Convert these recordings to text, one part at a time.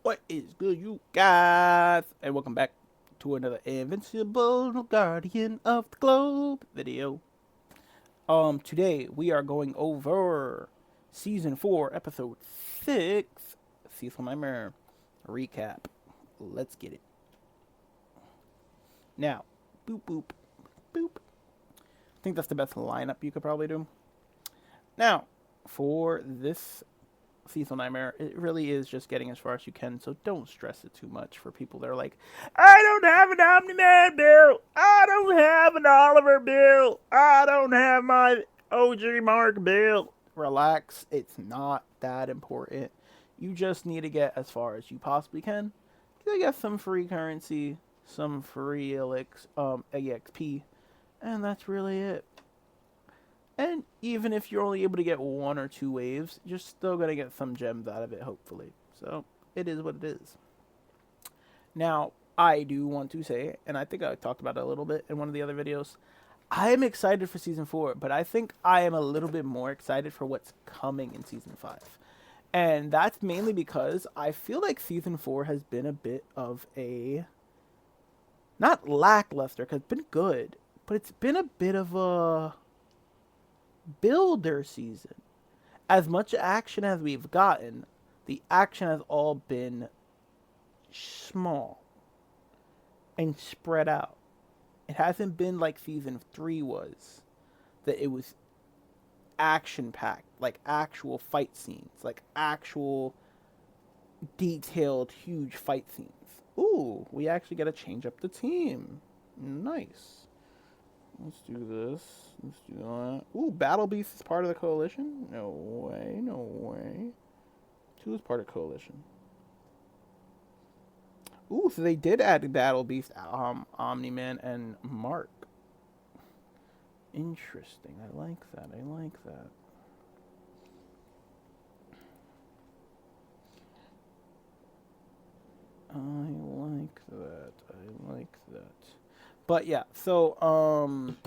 What is good, you guys? And welcome back to another Invincible Guardian of the Globe video. Today we are going over Season 4, Episode 6, Cecil Nightmare Recap. Let's get it. Now, boop, boop, boop. I think that's the best lineup you could probably do. Now, for this Cecil Nightmare, it really is just getting as far as you can, so don't stress it too much for people that are like, I don't have an Omni-Man bill, I don't have an Oliver bill, I don't have my OG Mark bill. Relax, it's not that important. You just need to get as far as you possibly can. You get some free currency, some free EXP, and that's really it. And even if you're only able to get one or two waves, you're still going to get some gems out of it, hopefully. So, it is what it is. Now, I do want to say, and I think I talked about it a little bit in one of the other videos, I am excited for Season 4, but I think I am a little bit more excited for what's coming in Season 5. And that's mainly because I feel like Season 4 has been a bit of a, not lackluster, because it's been good, but it's been a bit of a builder season. As much action as we've gotten, the action has all been small and spread out. It hasn't been like Season 3 was, that it was action packed, like actual fight scenes, like actual detailed huge fight scenes. Ooh, we actually got to change up the team. Nice. Let's do this. Let's do that. Ooh, Battle Beast is part of the coalition? No way, no way. 2 is part of coalition. Ooh, so they did add Battle Beast, Omni-Man, and Mark. Interesting. I like that. I like that. I like that. I like that. But yeah, so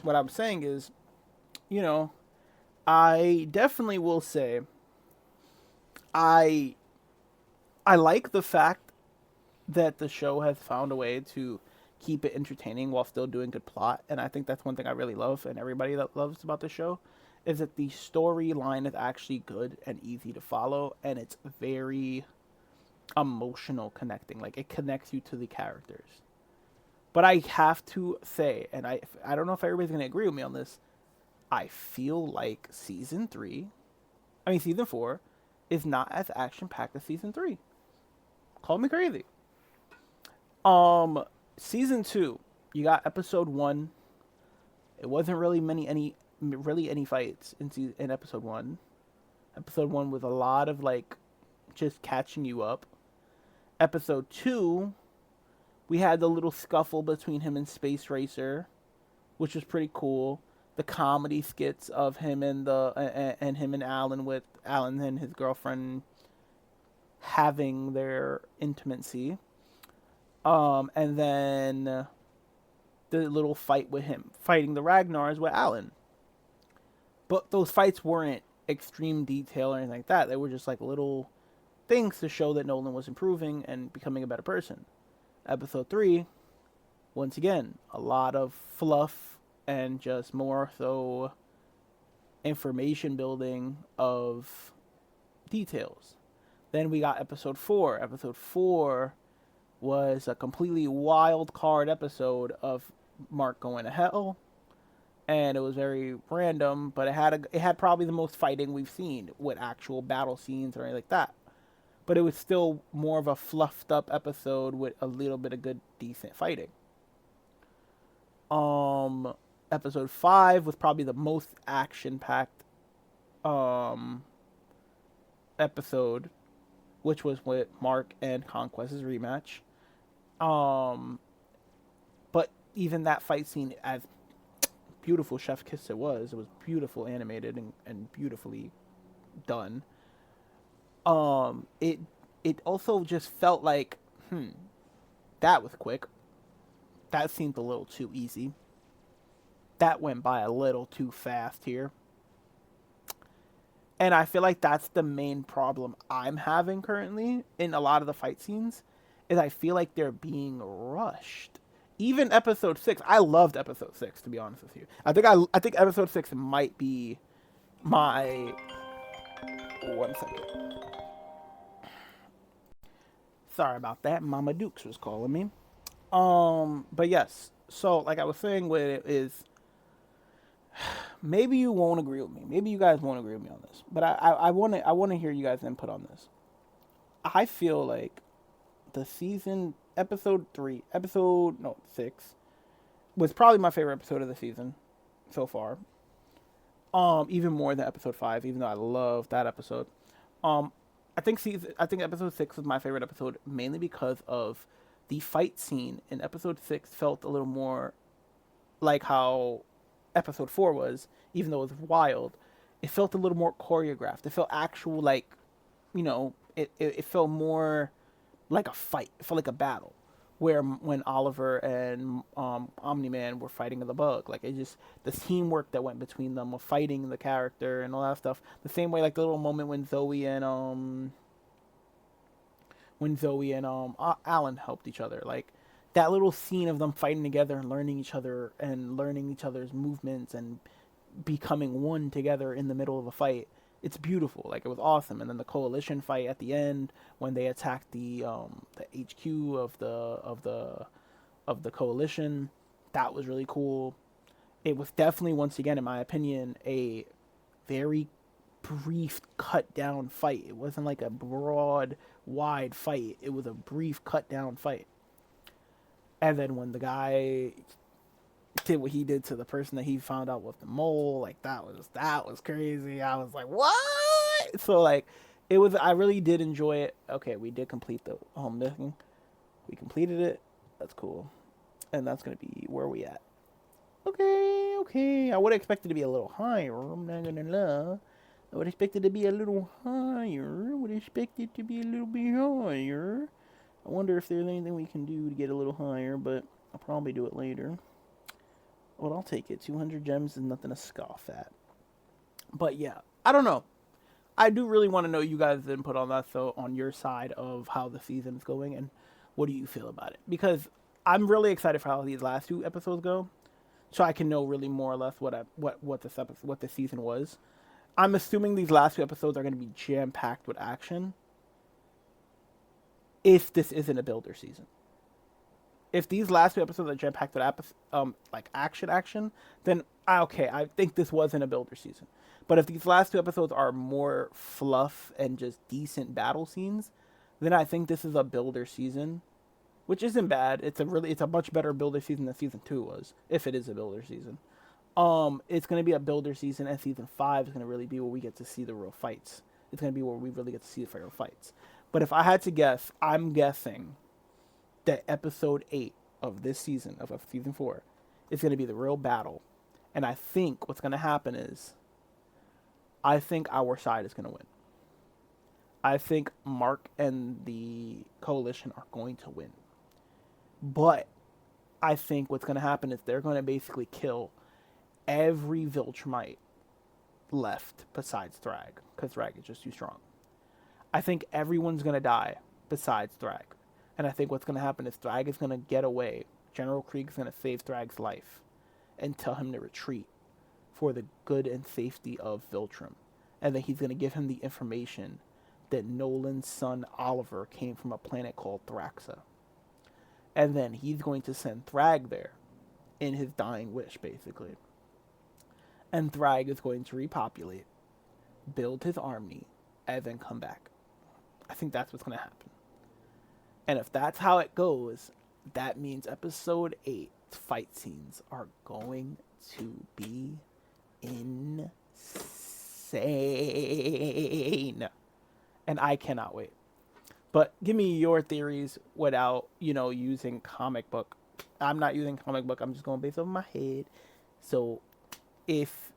what I'm saying is, you know, I definitely will say I I like the fact that the show has found a way to keep it entertaining while still doing good plot, and I think that's one thing I really love, and everybody that loves about the show is that the storyline is actually good and easy to follow, and it's very emotional connecting. Like, it connects you to the characters. But I have to say, and I don't know if everybody's gonna agree with me on this, I feel like season 4 is not as action packed as season 3. Call me crazy. Season 2, you got episode 1. It wasn't really any fights in episode 1. Episode 1 was a lot of like just catching you up. Episode 2, we had the little scuffle between him and Space Racer, which was pretty cool. The comedy skits of him and him and Alan, with Alan and his girlfriend having their intimacy. And then the little fight with him fighting the Ragnars with Alan. But those fights weren't extreme detail or anything like that. They were just like little things to show that Nolan was improving and becoming a better person. Episode 3, once again, a lot of fluff and just more so information building of details. Then we got episode 4. Episode 4 was a completely wild card episode of Mark going to hell, and it was very random, but it had probably the most fighting we've seen with actual battle scenes or anything like that. But it was still more of a fluffed up episode with a little bit of good, decent fighting. Episode 5 was probably the most action packed episode, which was with Mark and Conquest's rematch. But even that fight scene, as beautiful Chef Kiss it was beautiful animated and beautifully done. It also just felt like, that was quick. That seemed a little too easy. That went by a little too fast here. And I feel like that's the main problem I'm having currently in a lot of the fight scenes, is I feel like they're being rushed. Even episode 6, I loved episode 6, to be honest with you. I think episode 6 might be my 1 second. Sorry about that. Mama Dukes was calling me. But yes. So like I was saying, with it is, maybe you won't agree with me. Maybe you guys won't agree with me on this. But I wanna hear you guys' input on this. I feel like the season episode 3, episode no 6 was probably my favorite episode of the season so far. Even more than episode 5, even though I love that episode. Um, I think episode 6 was my favorite episode mainly because of the fight scene in episode 6 felt a little more like how episode 4 was, even though it was wild. It felt a little more choreographed. It felt actual, like, it felt more like a fight. It felt like a battle. Where when Oliver and Omni Man were fighting the bug, like, it just, the teamwork that went between them of fighting the character and all that stuff. The same way, like the little moment when Zoe and Alan helped each other, like that little scene of them fighting together and learning each other's movements and becoming one together in the middle of a fight. It's beautiful. Like, it was awesome. And then the coalition fight at the end when they attacked the HQ of the coalition, that was really cool. It was definitely, once again, in my opinion, a very brief cut down fight. It wasn't like a broad, wide fight. It was a brief cut down fight. And then when the guy did what he did to the person that he found out was the mole, like, that was crazy. I was like, what? So like, it was. I really did enjoy it. Okay, we did complete the mission. We completed it. That's cool, and that's gonna be where we at. Okay, okay. I would expect it to be a little higher. I'm not gonna lie. I would expect it to be a little higher. I would expect it to be a little bit higher. I wonder if there's anything we can do to get a little higher, but I'll probably do it later. Well, I'll take it. 200 gems is nothing to scoff at. But yeah, I don't know. I do really want to know you guys' input on that, so on your side of how the season is going, and what do you feel about it? Because I'm really excited for how these last 2 episodes go, so I can know really more or less what the season was. I'm assuming these last 2 episodes are going to be jam packed with action. If this isn't a builder season, if these last 2 episodes are jam packed with like action, then okay, I think this wasn't a builder season. But if these last 2 episodes are more fluff and just decent battle scenes, then I think this is a builder season, which isn't bad. It's a much better builder season than season 2 was, if it is a builder season. It's gonna be a builder season, and season 5 is gonna really be where we get to see the real fights. It's gonna be where we really get to see the real fights. But if I had to guess, I'm guessing that episode 8 of this season, of season 4, is gonna be the real battle. And I think what's gonna happen is, I think our side is gonna win. I think Mark and the coalition are going to win. But I think what's gonna happen is they're gonna basically kill every Viltrumite left besides Thrag, because Thrag is just too strong. I think everyone's gonna die besides Thrag. And I think what's gonna happen is Thrag is gonna get away. General Krieg's gonna save Thrag's life and tell him to retreat for the good and safety of Viltrum. And then he's gonna give him the information that Nolan's son Oliver came from a planet called Thraxa. And then he's going to send Thrag there in his dying wish, basically. And Thrag is going to repopulate, build his army, and then come back. I think that's what's going to happen. And if that's how it goes, that means episode 8 fight scenes are going to be insane. And I cannot wait. But give me your theories without, using comic book. I'm not using comic book. I'm just going based on my head. So if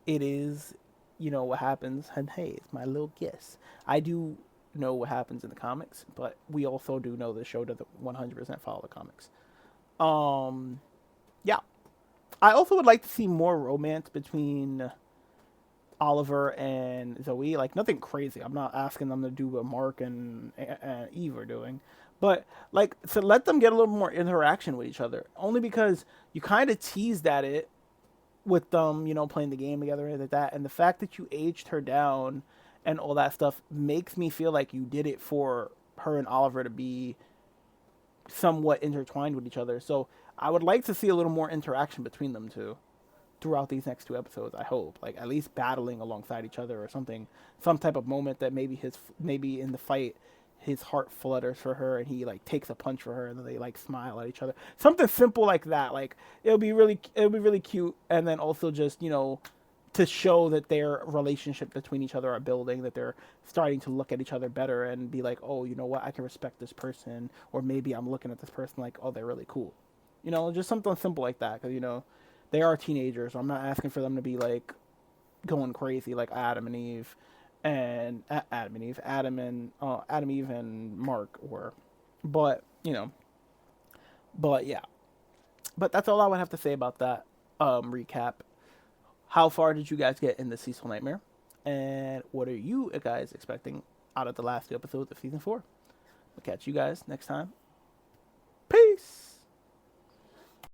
it is, what happens, and hey, it's my little guess. I do know what happens in the comics, but we also do know the show doesn't 100% follow the comics. Yeah. I also would like to see more romance between Oliver and Zoe. Like nothing crazy. I'm not asking them to do what Mark and Eve are doing, but like to let them get a little more interaction with each other. Only because you kind of teased at it with them, playing the game together and like that, and the fact that you aged her down and all that stuff makes me feel like you did it for her and Oliver to be somewhat intertwined with each other. So I would like to see a little more interaction between them two throughout these next two episodes. I hope, like at least battling alongside each other or something, some type of moment that maybe in the fight his heart flutters for her and he like takes a punch for her and then they like smile at each other. Something simple like that. Like it'll be really cute, and then also just to show that their relationship between each other are building, that they're starting to look at each other better and be like, oh, you know what, I can respect this person, or maybe I'm looking at this person like, oh, they're really cool. Just something simple like that, because they are teenagers. So I'm not asking for them to be like going crazy like Adam, Eve, and Mark were, but but yeah. But that's all I would have to say about that recap. How far did you guys get in the Cecil Nightmare? And what are you guys expecting out of the last two episodes of season 4? We'll catch you guys next time